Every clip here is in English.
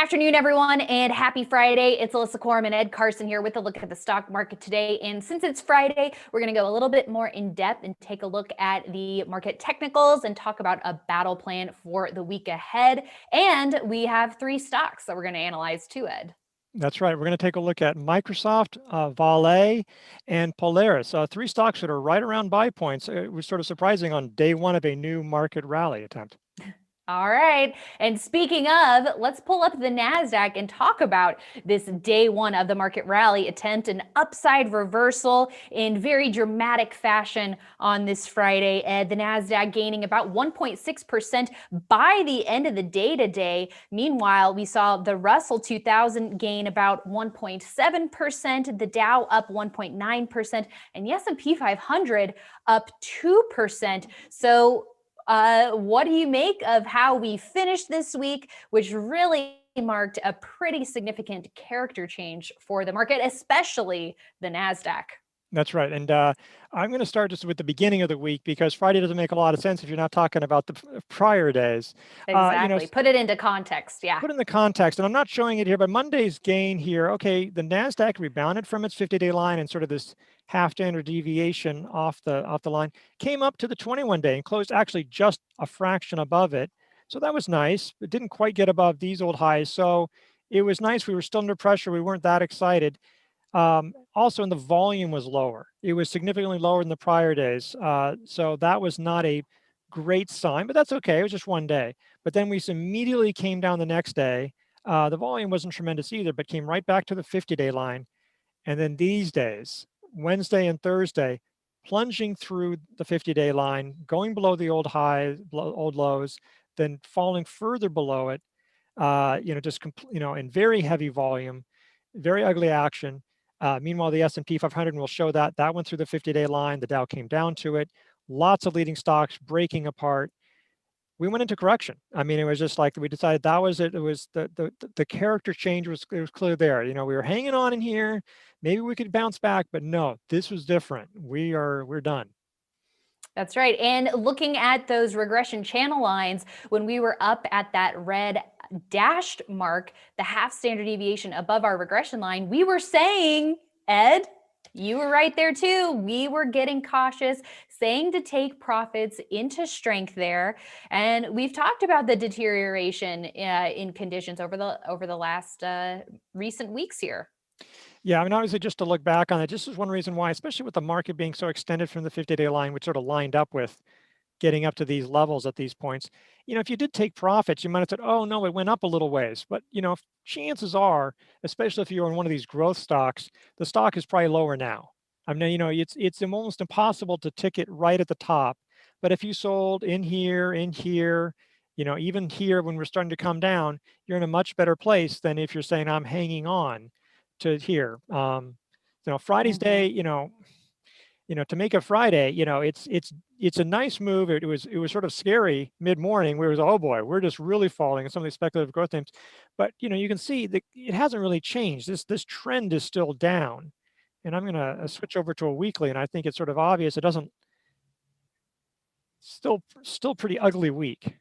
afternoon, everyone, and happy Friday. It's Alyssa Corm and Ed Carson here with a look at the stock market today. And since it's Friday, we're going to go a little bit more in depth and take a look at the market technicals and talk about a battle plan for the week ahead. And we have three stocks that we're going to analyze too, Ed. That's right. We're going to take a look at Microsoft, Vale, and Polaris. Three stocks that are right around buy points. It was sort of surprising on day one of a new market rally attempt. All right. And speaking of, let's pull up the NASDAQ and talk about this day one of the market rally attempt, an upside reversal in very dramatic fashion on this Friday. The NASDAQ gaining about 1.6% by the end of the day today. Meanwhile, we saw the Russell 2000 gain about 1.7%, the Dow up 1.9%, and the S&P 500 up 2%. So what do you make of how we finished this week, which really marked a pretty significant character change for the market, especially the NASDAQ? That's right. And I'm going to start just with the beginning of the week because Friday doesn't make a lot of sense if you're not talking about the prior days. Exactly. Put it into context. Yeah. Put in the context, and I'm not showing it here, but Monday's gain here, okay, the NASDAQ rebounded from its 50-day line and sort of this half standard deviation off the line, came up to the 21-day and closed actually just a fraction above it. So that was nice. It didn't quite get above these old highs. So it was nice. We were still under pressure. We weren't that excited. Also, and the volume was lower. It was significantly lower than the prior days. So that was not a great sign, but that's okay. It was just one day. But then we immediately came down the next day. The volume wasn't tremendous either, but came right back to the 50-day line. And then these days, Wednesday and Thursday, plunging through the 50-day line, going below the old highs, old lows, then falling further below it, in very heavy volume, very ugly action. Meanwhile, the S&P 500 will show that went through the 50-day line. The Dow came down to it. Lots of leading stocks breaking apart. We went into correction. I mean, it was just like we decided that was it. It was the character change was clear there. We were hanging on in here. Maybe we could bounce back, but no, this was different. We're done. That's right. And looking at those regression channel lines, when we were up at that red dashed mark, the half standard deviation above our regression line, we were saying, Ed, you were right there too. We were getting cautious, saying to take profits into strength there. And we've talked about the deterioration in conditions over the last recent weeks here. Yeah, I mean, obviously, just to look back on it, just is one reason why, especially with the market being so extended from the 50-day line, which sort of lined up with getting up to these levels at these points. If you did take profits, you might have said, oh, no, it went up a little ways. But, chances are, especially if you're in one of these growth stocks, the stock is probably lower now. I mean, it's almost impossible to tick it right at the top. But if you sold in here, even here when we're starting to come down, you're in a much better place than if you're saying I'm hanging on to here. Friday's day, to make a Friday, it's a nice move. It was sort of scary mid-morning. We was, oh boy, we're just really falling in some of these speculative growth names. But you can see that it hasn't really changed. This trend is still down. And I'm going to switch over to a weekly, and I think it's sort of obvious. It doesn't still pretty ugly week.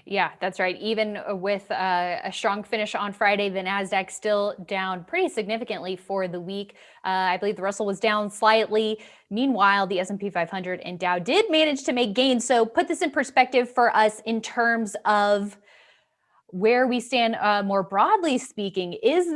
Yeah, that's right. Even with a strong finish on Friday, the NASDAQ still down pretty significantly for the week. I believe the Russell was down slightly. Meanwhile, the S&P 500 and Dow did manage to make gains. So put this in perspective for us in terms of where we stand more broadly speaking. Is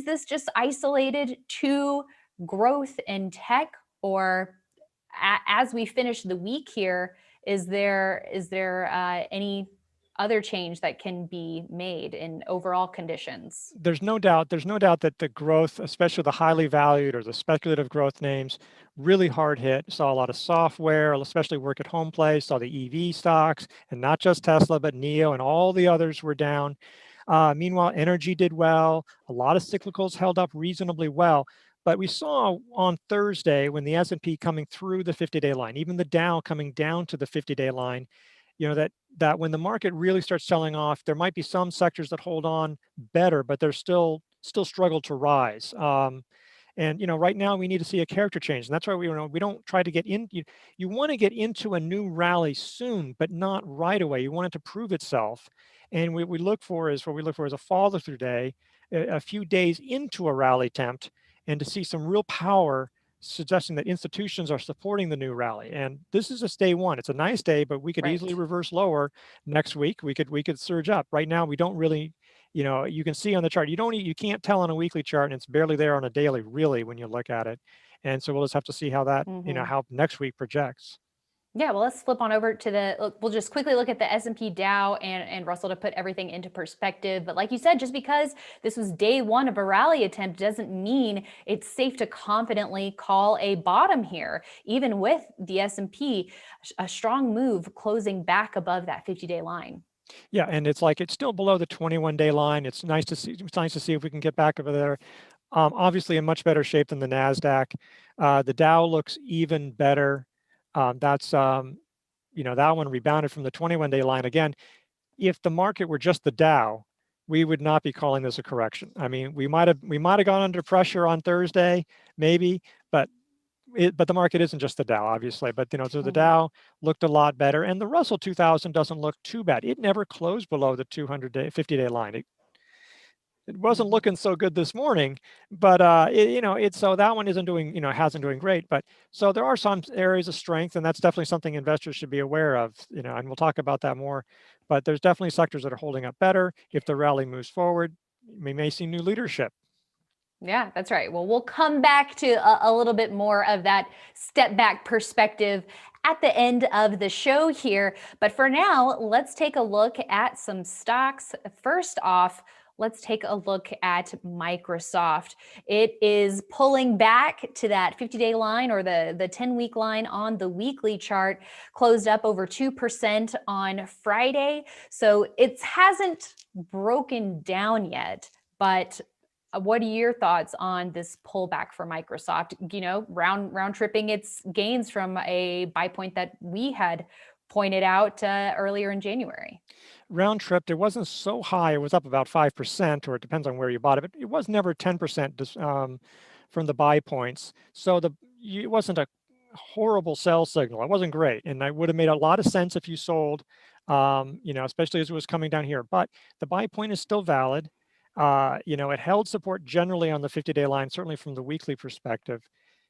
this just isolated to growth in tech, or as we finish the week here, is there any other change that can be made in overall conditions? There's no doubt that the growth, especially the highly valued or the speculative growth names, really hard hit. Saw a lot of software, especially work at home play, saw the EV stocks, and not just Tesla, but NIO and all the others were down. Meanwhile, energy did well. A lot of cyclicals held up reasonably well. But we saw on Thursday when the S&P coming through the 50-day line, even the Dow coming down to the 50-day line, that when the market really starts selling off, there might be some sectors that hold on better, but they're still struggle to rise. And right now we need to see a character change, and that's why we don't try to get in. You want to get into a new rally soon, but not right away. You want it to prove itself, and what we look for is a follow through day, a few days into a rally attempt, and to see some real power suggesting that institutions are supporting the new rally. And this is just day one. It's a nice day, but we could easily Right. reverse lower next week. We could surge up. Right now, we don't really, you can see on the chart, you can't tell on a weekly chart, and it's barely there on a daily, really, when you look at it. And so we'll just have to see how that, Mhm. how next week projects. Yeah, well, let's flip on over to we'll just quickly look at the S&P Dow and Russell to put everything into perspective. But like you said, just because this was day one of a rally attempt doesn't mean it's safe to confidently call a bottom here. Even with the S&P, a strong move closing back above that 50-day line. Yeah, and it's still below the 21-day line. It's nice to see. It's nice to see if we can get back over there. Obviously, in much better shape than the Nasdaq. The Dow looks even better. That's that one rebounded from the 21-day line again. If the market were just the Dow, we would not be calling this a correction. I mean, we might have gone under pressure on Thursday, maybe, but the market isn't just the Dow, obviously. But so the Mhm. Dow looked a lot better, and the Russell 2000 doesn't look too bad. It never closed below the 200-day, 50-day line. It wasn't Mhm. looking so good this morning, but it's so that one isn't doing, hasn't doing great. But so there are some areas of strength, and that's definitely something investors should be aware of, and we'll talk about that more. But there's definitely sectors that are holding up better. If the rally moves forward, we may see new leadership. Yeah, that's right. Well, we'll come back to a little bit more of that step back perspective at the end of the show here. But for now, let's take a look at some stocks. First off, let's take a look at Microsoft. It is pulling back to that 50-day line or the 10-week line on the weekly chart, closed up over 2% on Friday. So it hasn't broken down yet, but what are your thoughts on this pullback for Microsoft? Round tripping its gains from a buy point that we had pointed out earlier in January. Round trip, it wasn't so high. It was up about 5%, or it depends on where you bought it, but it was never 10% from the buy points. So it wasn't a horrible sell signal. It wasn't great. And it would have made a lot of sense if you sold, especially as it was coming down here. But the buy point is still valid. It held support generally on the 50-day line, certainly from the weekly perspective.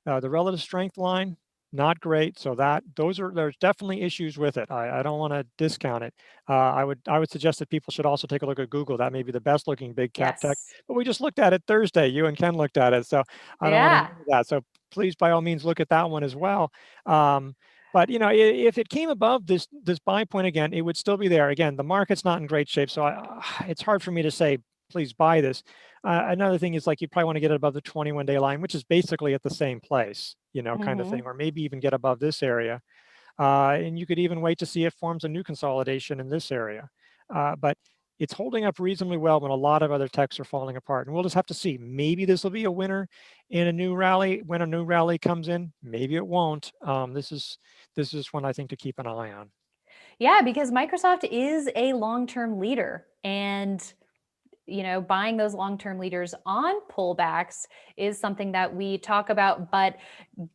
The relative strength line, not great. So there's definitely issues with it. I don't want to discount it. I would suggest that people should also take a look at Google. That may be the best looking big cap tech. Yes. But we just looked at it Thursday. You and Ken looked at it. So I don't want to Yeah. do that. So please, by all means, look at that one as well. But if it came above this buy point again, it would still be there. Again, the market's not in great shape. So it's hard for me to say, please buy this. Another thing is you probably want to get it above the 21-day line, which is basically at the same place, kind of thing, Hmm. or maybe even get above this area. And you could even wait to see if it forms a new consolidation in this area. But it's holding up reasonably well when a lot of other techs are falling apart. And we'll just have to see. Maybe this will be a winner in a new rally. When a new rally comes in, maybe it won't. This is one I think to keep an eye on. Yeah, because Microsoft is a long-term leader, and buying those long-term leaders on pullbacks is something that we talk about, but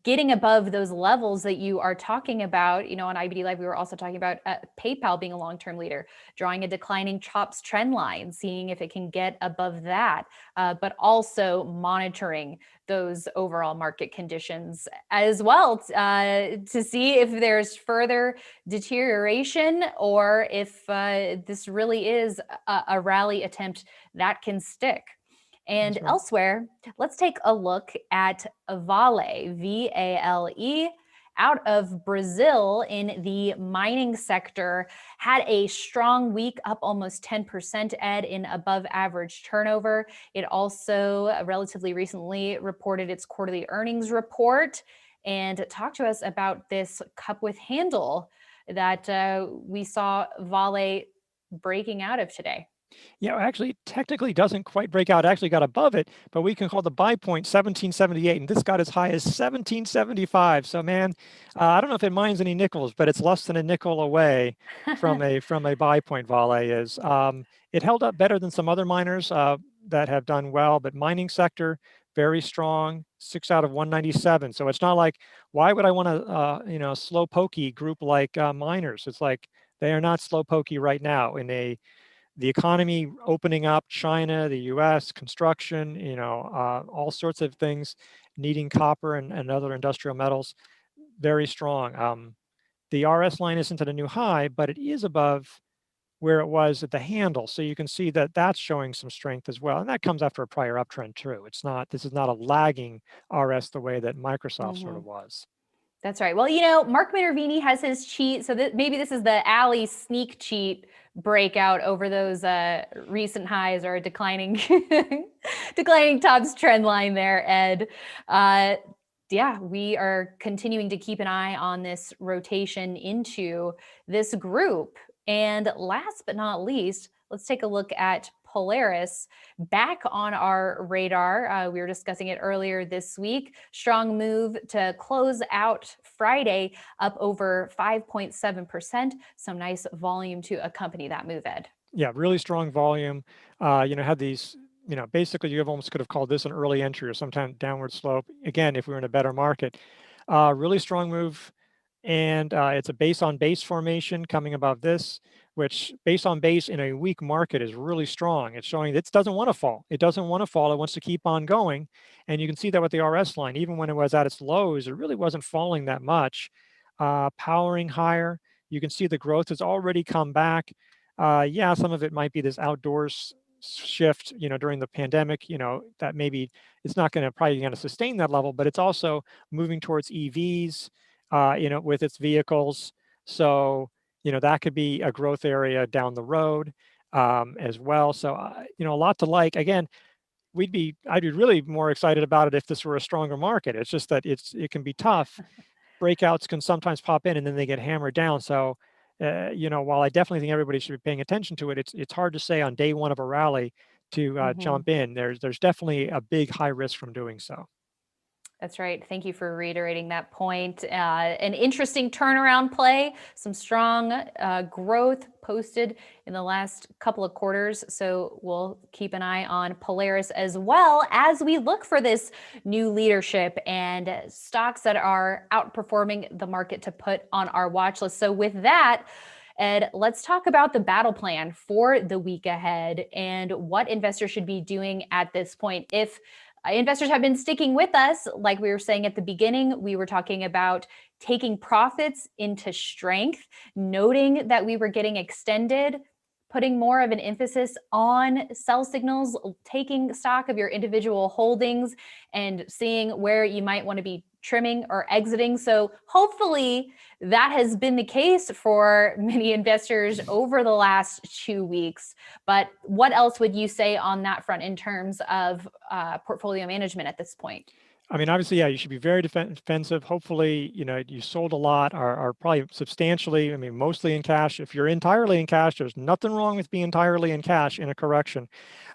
getting above those levels that you are talking about, on IBD Live, we were also talking about PayPal being a long-term leader, drawing a declining CHOPS trend line, seeing if it can get above that, but also monitoring those overall market conditions as well to see if there's further deterioration or if this really is a rally attempt that can stick. And That's right. elsewhere, let's take a look at Vale, VALE, out of Brazil in the mining sector, had a strong week, up almost 10%, Ed, in above average turnover. It also relatively recently reported its quarterly earnings report and talked to us about this cup with handle that we saw Vale breaking out of today. Yeah, actually, it technically doesn't quite break out. It actually got above it, but we can call the buy point 1778, and this got as high as 1775. So, man, I don't know if it mines any nickels, but it's less than a nickel away from a buy point. Vale is. It held up better than some other miners that have done well, but mining sector very strong, 6 out of 197. So it's not like, why would I want a slow pokey group like miners? It's like they are not slow pokey right now in the economy opening up, China, the US, construction, all sorts of things needing copper and other industrial metals, very strong. The RS line isn't at a new high, but it is above where it was at the handle. So you can see that that's showing some strength as well. And that comes after a prior uptrend too. This is not a lagging RS the way that Microsoft sort of was. That's right. Well, Mark Minervini has his cheat. So maybe this is the alley sneak cheat breakout over those recent highs or a declining declining tops trend line there, Ed. Yeah, we are continuing to keep an eye on this rotation into this group. And last but not least, let's take a look at Polaris back on our radar. We were discussing it earlier this week. Strong move to close out Friday, up over 5.7%. Some nice volume to accompany that move, Ed. Yeah, really strong volume. Had these, basically you almost could have called this an early entry or sometime downward slope. Again, if we were in a better market, really strong move. And it's a base on base formation coming above this, which base on base in a weak market is really strong. It's showing it doesn't want to fall. It doesn't want to fall. It wants to keep on going. And you can see that with the RS line, even when it was at its lows, it really wasn't falling that much. Powering higher. You can see the growth has already come back. Yeah, some of it might be this outdoors shift, during the pandemic, that maybe it's not probably going to sustain that level, but it's also moving towards EVs, with its vehicles. So, that could be a growth area down the road as well. So, a lot to like. Again, I'd be really more excited about it if this were a stronger market. It's just that it can be tough. Breakouts can sometimes pop in and then they get hammered down. So, while I definitely think everybody should be paying attention to it, it's hard to say on day one of a rally to jump in. There's definitely a big high risk from doing so. That's right. Thank you for reiterating that point. An interesting turnaround play, some strong growth posted in the last couple of quarters. So we'll keep an eye on Polaris as well as we look for this new leadership and stocks that are outperforming the market to put on our watch list. So with that, Ed, let's talk about the battle plan for the week ahead and what investors should be doing at this point. If investors have been sticking with us, like we were saying at the beginning, we were talking about taking profits into strength, noting that we were getting extended, putting more of an emphasis on sell signals, taking stock of your individual holdings and seeing where you might want to be trimming or exiting. So hopefully that has been the case for many investors over the last 2 weeks. But what else would you say on that front in terms of portfolio management at this point? I mean, obviously, yeah, you should be very defensive. Hopefully, you sold a lot, are probably substantially, mostly in cash. If you're entirely in cash, there's nothing wrong with being entirely in cash in a correction.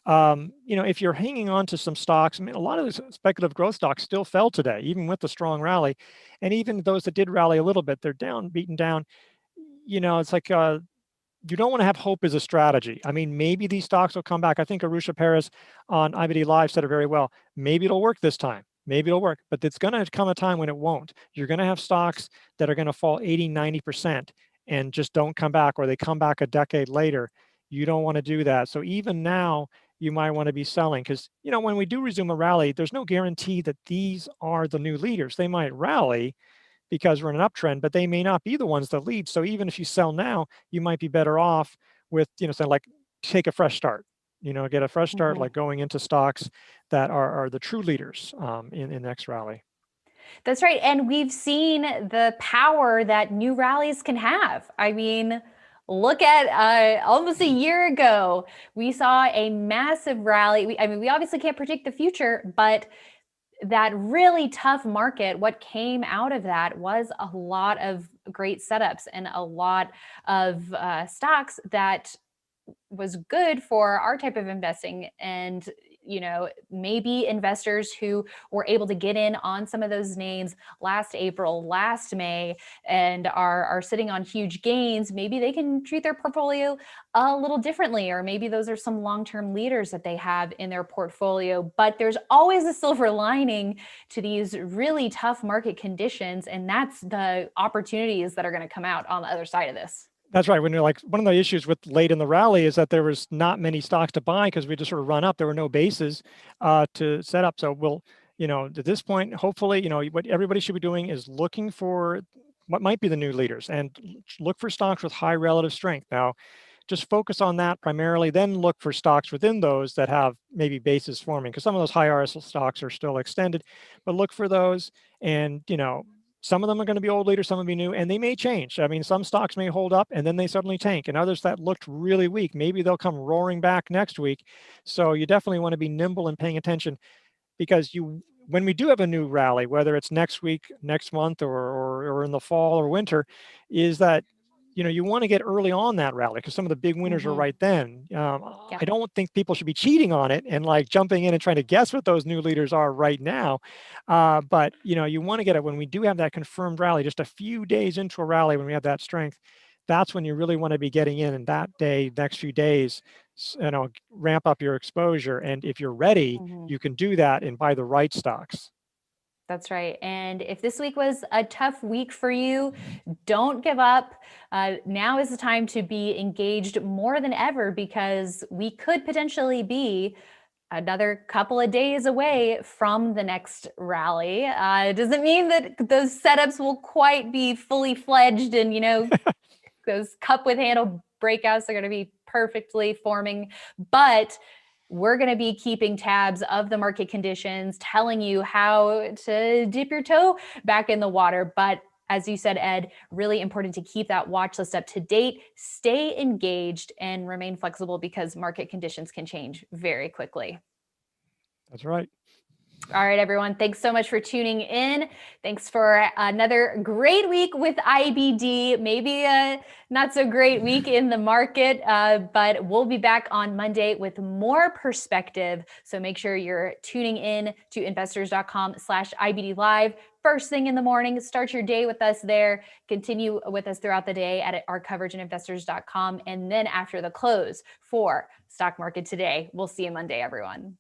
If you're hanging on to some stocks, a lot of the speculative growth stocks still fell today, even with the strong rally. And even those that did rally a little bit, they're beaten down. It's like, you don't want to have hope as a strategy. Maybe these stocks will come back. I think Arusha Paris on IBD Live said it very well. Maybe it'll work this time. Maybe it'll work, but it's going to come a time when it won't. You're going to have stocks that are going to fall 80, 90% and just don't come back, or they come back a decade later. You don't want to do that. So even now, you might want to be selling because, when we do resume a rally, there's no guarantee that these are the new leaders. They might rally because we're in an uptrend, but they may not be the ones that lead. So even if you sell now, you might be better off with, saying like, take a fresh start. Get a fresh start, like going into stocks that are the true leaders in the next rally. That's right. And we've seen the power that new rallies can have. Look at almost a year ago, we saw a massive rally. We obviously can't predict the future, but that really tough market, what came out of that was a lot of great setups and a lot of stocks that was good for our type of investing. And maybe investors who were able to get in on some of those names last April, last May, and are sitting on huge gains, maybe they can treat their portfolio a little differently, or maybe those are some long-term leaders that they have in their portfolio. But there's always a silver lining to these really tough market conditions, and that's the opportunities that are going to come out on the other side of this. That's right. When you're like, one of the issues with late in the rally is that there was not many stocks to buy because we just sort of run up. There were no bases to set up. So we'll, at this point, hopefully, what everybody should be doing is looking for what might be the new leaders and look for stocks with high relative strength. Now, just focus on that primarily, then look for stocks within those that have maybe bases forming, because some of those high RSL stocks are still extended, but look for those. And, some of them are going to be old leaders, some will be new, and they may change. I mean, some stocks may hold up and then they suddenly tank, and others that looked really weak, maybe they'll come roaring back next week. So you definitely want to be nimble and paying attention, because when we do have a new rally, whether it's next week, next month, or in the fall or winter, is that you want to get early on that rally, because some of the big winners are right then. I don't think people should be cheating on it and like jumping in and trying to guess what those new leaders are right now. But you want to get it when we do have that confirmed rally, just a few days into a rally, when we have that strength. That's when you really want to be getting in, and that day, next few days, ramp up your exposure. And if you're ready, you can do that and buy the right stocks. That's right. And if this week was a tough week for you, don't give up. Now is the time to be engaged more than ever, because we could potentially be another couple of days away from the next rally. It doesn't mean that those setups will quite be fully fledged and, those cup with handle breakouts are going to be perfectly forming, but we're going to be keeping tabs of the market conditions, telling you how to dip your toe back in the water. But as you said, Ed, really important to keep that watch list up to date, stay engaged, and remain flexible, because market conditions can change very quickly. That's right. All right, everyone. Thanks so much for tuning in. Thanks for another great week with IBD. Maybe a not so great week in the market, but we'll be back on Monday with more perspective. So make sure you're tuning in to investors.com/IBD live. First thing in the morning, start your day with us there. Continue with us throughout the day at our coverage at investors.com. And then after the close for Stock Market Today, we'll see you Monday, everyone.